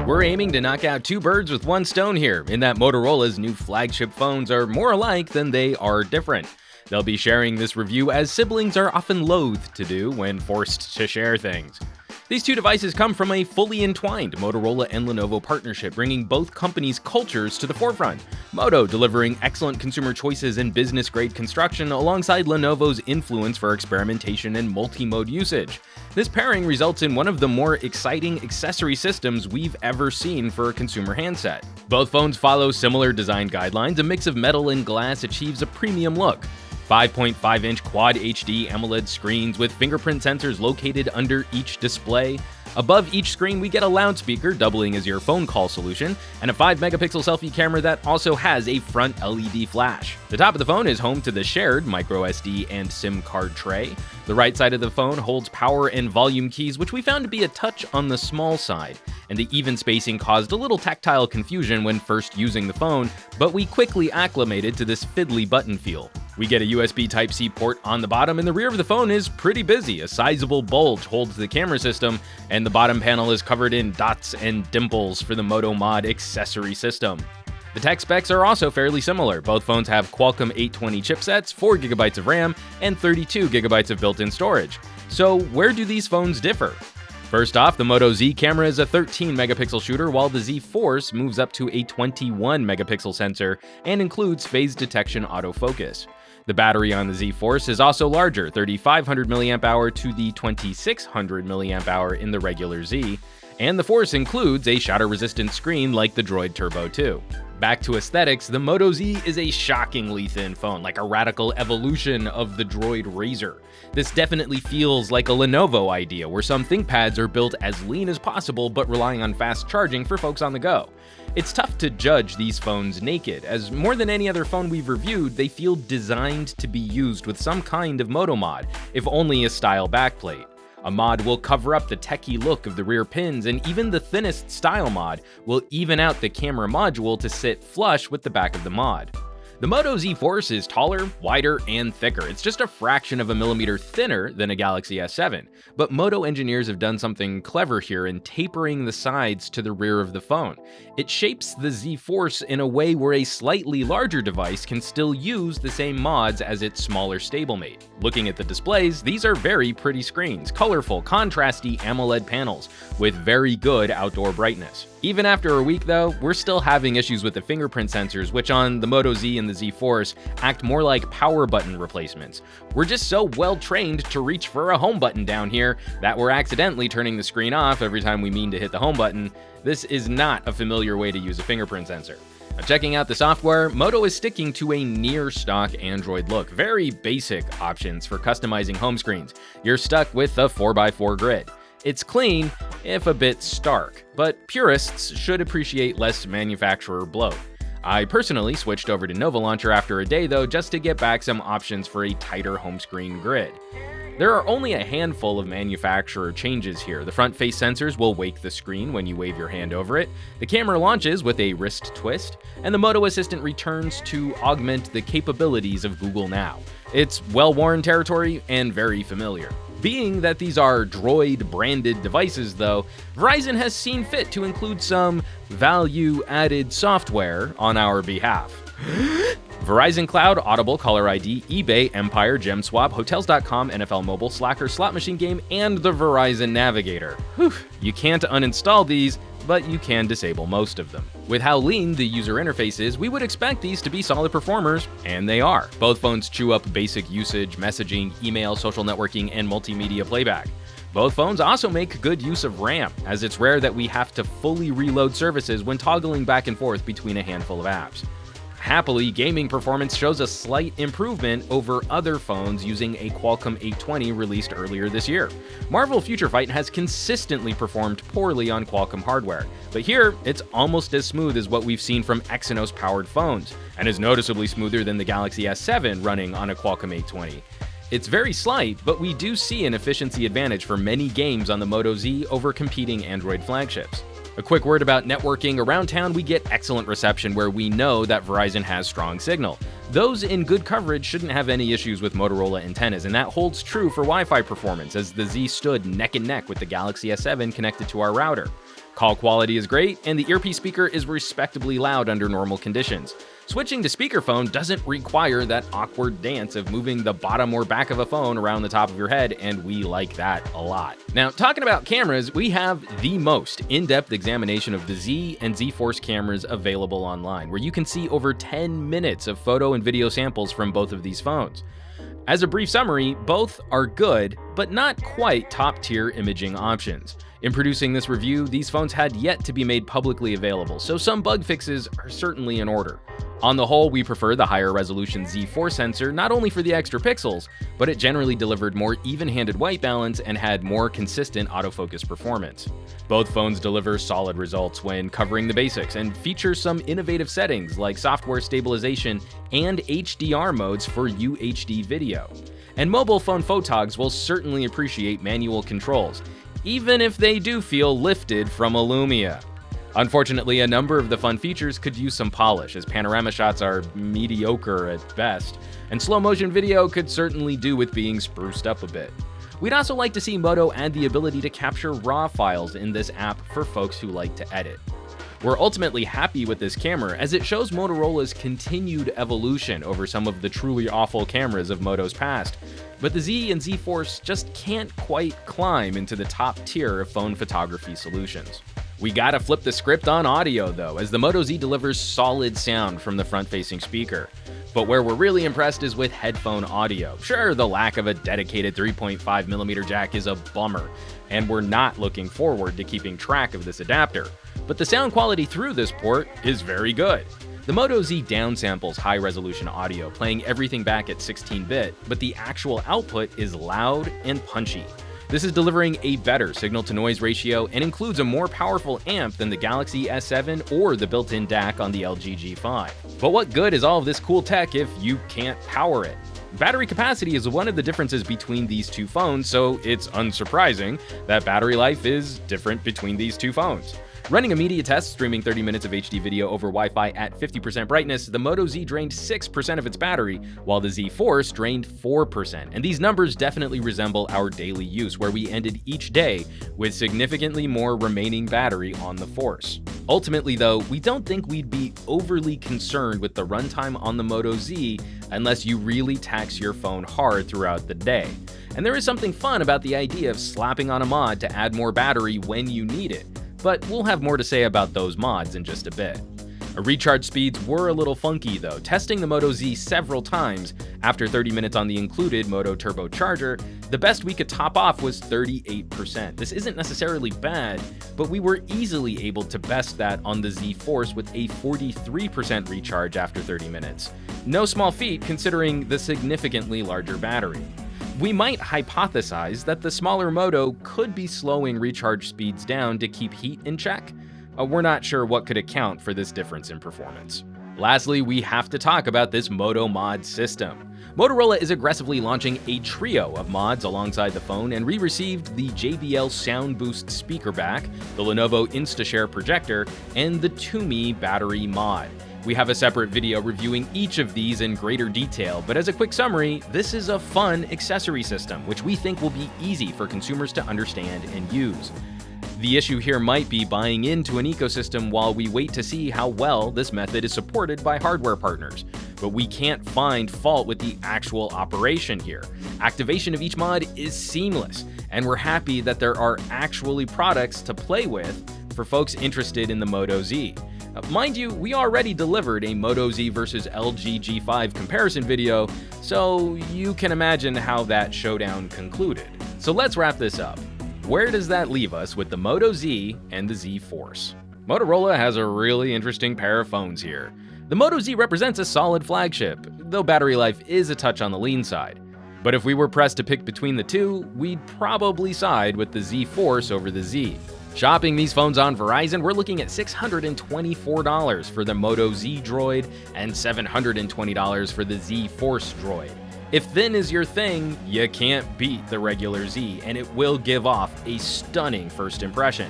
We're aiming to knock out two birds with one stone here, in that Motorola's new flagship phones are more alike than they are different. They'll be sharing this review as siblings are often loath to do when forced to share things. These two devices come from a fully entwined Motorola and Lenovo partnership, bringing both companies' cultures to the forefront. Moto delivering excellent consumer choices and business-grade construction alongside Lenovo's influence for experimentation and multi-mode usage. This pairing results in one of the more exciting accessory systems we've ever seen for a consumer handset. Both phones follow similar design guidelines. A mix of metal and glass achieves a premium look. 5.5-inch Quad HD AMOLED screens with fingerprint sensors located under each display. Above each screen, we get a loudspeaker, doubling as your phone call solution, and a 5-megapixel selfie camera that also has a front LED flash. The top of the phone is home to the shared microSD and SIM card tray. The right side of the phone holds power and volume keys, which we found to be a touch on the small side, and the even spacing caused a little tactile confusion when first using the phone, but we quickly acclimated to this fiddly button feel. We get a USB Type-C port on the bottom, and the rear of the phone is pretty busy. A sizable bulge holds the camera system, and the bottom panel is covered in dots and dimples for the Moto Mod accessory system. The tech specs are also fairly similar. Both phones have Qualcomm 820 chipsets, 4GB of RAM, and 32GB of built-in storage. So where do these phones differ? First off, the Moto Z camera is a 13-megapixel shooter, while the Z Force moves up to a 21-megapixel sensor and includes phase detection autofocus. The battery on the Z Force is also larger, 3500 mAh to the 2600 mAh in the regular Z, and the Force includes a shatter-resistant screen like the Droid Turbo 2. Back to aesthetics, the Moto Z is a shockingly thin phone, like a radical evolution of the Droid Razr. This definitely feels like a Lenovo idea, where some ThinkPads are built as lean as possible but relying on fast charging for folks on the go. It's tough to judge these phones naked, as more than any other phone we've reviewed, they feel designed to be used with some kind of Moto Mod, if only a style backplate. A mod will cover up the techie look of the rear pins, and even the thinnest style mod will even out the camera module to sit flush with the back of the mod. The Moto Z Force is taller, wider, and thicker. It's just a fraction of a millimeter thinner than a Galaxy S7, but Moto engineers have done something clever here in tapering the sides to the rear of the phone. It shapes the Z Force in a way where a slightly larger device can still use the same mods as its smaller stablemate. Looking at the displays, these are very pretty screens, colorful, contrasty AMOLED panels with very good outdoor brightness. Even after a week though, we're still having issues with the fingerprint sensors, which on the Moto Z and the Z Force act more like power button replacements. We're just so well trained to reach for a home button down here that we're accidentally turning the screen off every time we mean to hit the home button. This is not a familiar way to use a fingerprint sensor. Now, checking out the software, Moto is sticking to a near-stock Android look. Very basic options for customizing home screens. You're stuck with a 4x4 grid. It's clean, if a bit stark, but purists should appreciate less manufacturer bloat. I personally switched over to Nova Launcher after a day though, just to get back some options for a tighter home screen grid. There are only a handful of manufacturer changes here. The front face sensors will wake the screen when you wave your hand over it, the camera launches with a wrist twist, and the Moto Assistant returns to augment the capabilities of Google Now. It's well-worn territory and very familiar. Being that these are Droid-branded devices though, Verizon has seen fit to include some value-added software on our behalf. Verizon Cloud, Audible, Caller ID, eBay, Empire, GemSwap, Hotels.com, NFL Mobile, Slacker, Slot Machine Game, and the Verizon Navigator. Whew, you can't uninstall these, but you can disable most of them. With how lean the user interface is, we would expect these to be solid performers, and they are. Both phones chew up basic usage, messaging, email, social networking, and multimedia playback. Both phones also make good use of RAM, as it's rare that we have to fully reload services when toggling back and forth between a handful of apps. Happily, gaming performance shows a slight improvement over other phones using a Qualcomm 820 released earlier this year. Marvel Future Fight has consistently performed poorly on Qualcomm hardware, but here it's almost as smooth as what we've seen from Exynos-powered phones, and is noticeably smoother than the Galaxy S7 running on a Qualcomm 820. It's very slight, but we do see an efficiency advantage for many games on the Moto Z over competing Android flagships. A quick word about networking. Around town, we get excellent reception where we know that Verizon has strong signal. Those in good coverage shouldn't have any issues with Motorola antennas, and that holds true for Wi-Fi performance, as the Z stood neck and neck with the Galaxy S7 connected to our router. Call quality is great, and the earpiece speaker is respectably loud under normal conditions. Switching to speakerphone doesn't require that awkward dance of moving the bottom or back of a phone around the top of your head, and we like that a lot. Now, talking about cameras, we have the most in-depth examination of the Z and Z Force cameras available online, where you can see over 10 minutes of photo and video samples from both of these phones. As a brief summary, both are good, but not quite top-tier imaging options. In producing this review, these phones had yet to be made publicly available, so some bug fixes are certainly in order. On the whole, we prefer the higher resolution Z4 sensor, not only for the extra pixels, but it generally delivered more even-handed white balance and had more consistent autofocus performance. Both phones deliver solid results when covering the basics and feature some innovative settings like software stabilization and HDR modes for UHD video. And mobile phone photogs will certainly appreciate manual controls, even if they do feel lifted from a Lumia. Unfortunately, a number of the fun features could use some polish, as panorama shots are mediocre at best, and slow motion video could certainly do with being spruced up a bit. We'd also like to see Moto add the ability to capture RAW files in this app for folks who like to edit. We're ultimately happy with this camera, as it shows Motorola's continued evolution over some of the truly awful cameras of Moto's past, but the Z and Z Force just can't quite climb into the top tier of phone photography solutions. We gotta flip the script on audio though, as the Moto Z delivers solid sound from the front-facing speaker. But where we're really impressed is with headphone audio. Sure, the lack of a dedicated 3.5mm jack is a bummer, and we're not looking forward to keeping track of this adapter, but the sound quality through this port is very good. The Moto Z downsamples high-resolution audio, playing everything back at 16-bit, but the actual output is loud and punchy. This is delivering a better signal-to-noise ratio and includes a more powerful amp than the Galaxy S7 or the built-in DAC on the LG G5. But what good is all of this cool tech if you can't power it? Battery capacity is one of the differences between these two phones, so it's unsurprising that battery life is different between these two phones. Running a media test streaming 30 minutes of HD video over Wi-Fi at 50% brightness, the Moto Z drained 6% of its battery, while the Z Force drained 4%. And these numbers definitely resemble our daily use, where we ended each day with significantly more remaining battery on the Force. Ultimately though, we don't think we'd be overly concerned with the runtime on the Moto Z unless you really tax your phone hard throughout the day. And there is something fun about the idea of slapping on a mod to add more battery when you need it. But we'll have more to say about those mods in just a bit. Recharge speeds were a little funky though. Testing the Moto Z several times, after 30 minutes on the included Moto Turbo charger, the best we could top off was 38%. This isn't necessarily bad, but we were easily able to best that on the Z Force with a 43% recharge after 30 minutes. No small feat considering the significantly larger battery. We might hypothesize that the smaller Moto could be slowing recharge speeds down to keep heat in check. We're not sure what could account for this difference in performance. Lastly, we have to talk about this Moto Mod system. Motorola is aggressively launching a trio of mods alongside the phone, and we received the JBL Sound Boost speaker back, the Lenovo InstaShare projector, and the Toomey battery mod. We have a separate video reviewing each of these in greater detail, but as a quick summary, this is a fun accessory system, which we think will be easy for consumers to understand and use. The issue here might be buying into an ecosystem while we wait to see how well this method is supported by hardware partners, but we can't find fault with the actual operation here. Activation of each mod is seamless, and we're happy that there are actually products to play with for folks interested in the Moto Z. Mind you, we already delivered a Moto Z versus LG G5 comparison video, so you can imagine how that showdown concluded. So let's wrap this up. Where does that leave us with the Moto Z and the Z Force? Motorola has a really interesting pair of phones here. The Moto Z represents a solid flagship, though battery life is a touch on the lean side. But if we were pressed to pick between the two, we'd probably side with the Z Force over the Z. Shopping these phones on Verizon, we're looking at $624 for the Moto Z Droid and $720 for the Z Force Droid. If thin is your thing, you can't beat the regular Z, and it will give off a stunning first impression.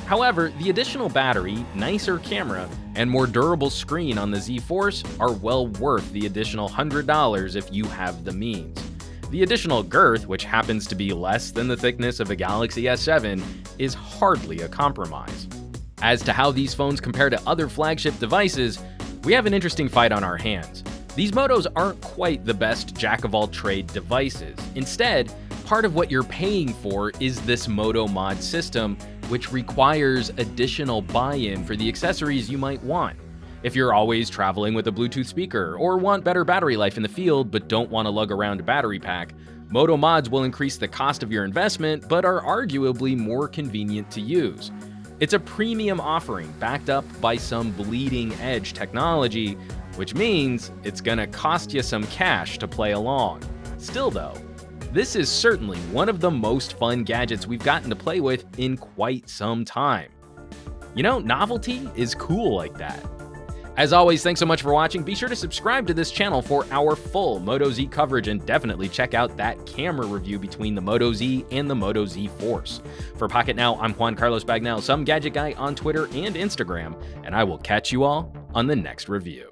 However, the additional battery, nicer camera, and more durable screen on the Z Force are well worth the additional $100 if you have the means. The additional girth, which happens to be less than the thickness of a Galaxy S7, is hardly a compromise. As to how these phones compare to other flagship devices, we have an interesting fight on our hands. These Motos aren't quite the best jack-of-all-trade devices. Instead, part of what you're paying for is this Moto Mod system, which requires additional buy-in for the accessories you might want. If you're always traveling with a Bluetooth speaker or want better battery life in the field but don't want to lug around a battery pack, Moto Mods will increase the cost of your investment but are arguably more convenient to use. It's a premium offering backed up by some bleeding-edge technology, which means it's gonna cost you some cash to play along. Still though, this is certainly one of the most fun gadgets we've gotten to play with in quite some time. You know, novelty is cool like that. As always, thanks so much for watching. Be sure to subscribe to this channel for our full Moto Z coverage, and definitely check out that camera review between the Moto Z and the Moto Z Force. For Pocketnow, I'm Juan Carlos Bagnell, some gadget guy on Twitter and Instagram, and I will catch you all on the next review.